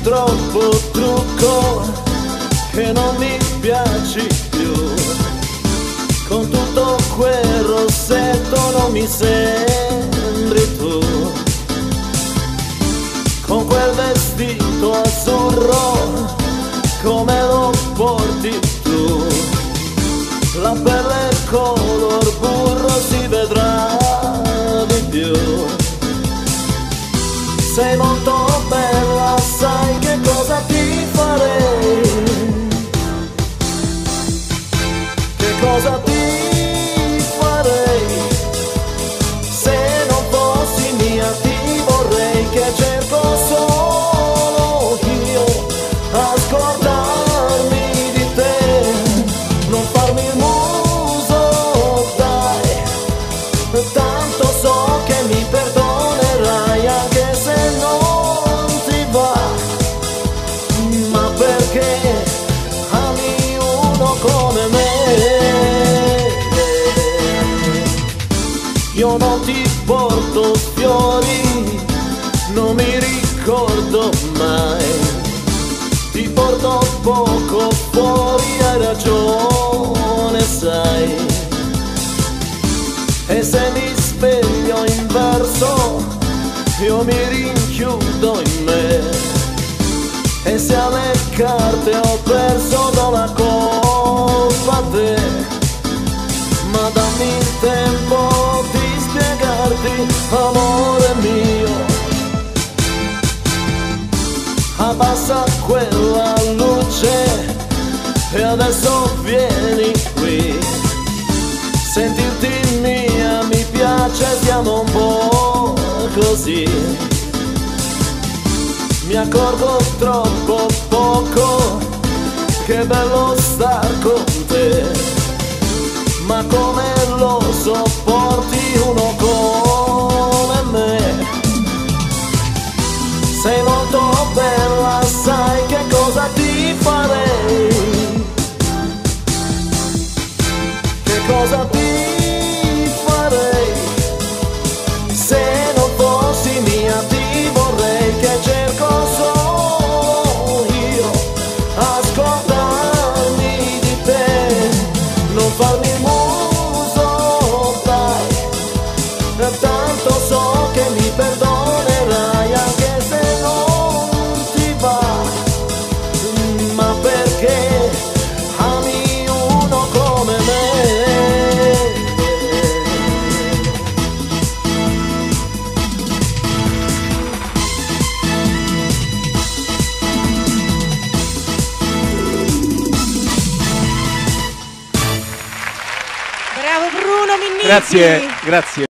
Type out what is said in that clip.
troppo trucco che non mi piaci più. Con tutto quel rossetto non mi sembri tu. Con quel vestito azzurro come lo porti tu. La pelle color burro si vedrà di più. Sei molto bella, sai che cosa ti farei? Che cosa ti farei? Se non fossi mia ti vorrei, che cerco solo io a scordarmi di te. Non farmi il muso, dai, tanto so che mi perdonerai anche se non ti va. Ma perché ami uno come me? Io non ti porto fiori, non mi ricordo mai. Ti porto poco fuori, hai ragione, sai. E se mi sveglio in verso, io mi rinchiudo in me. E se alle carte ho perso, do la colpa a te. Ma dammi il tempo di spiegarti, amore mio. Abbassa quella luce e adesso vieni qui. Sentirti mia mi piace, siamo un po' così. Mi accorgo troppo poco che è bello star con te. Ma come lo sopporti uno come me? Sei molto bella, sai che cosa ti farei? Che cosa ti farei? Se non fossi mia ti vorrei, che cerco solo io a scordarmi di te. Non farmi il muso, dai, tanto so che mi perdonerai anche se non ti va. Ma perché ami uno come me? Bravo Bruno Minniti. Grazie, grazie.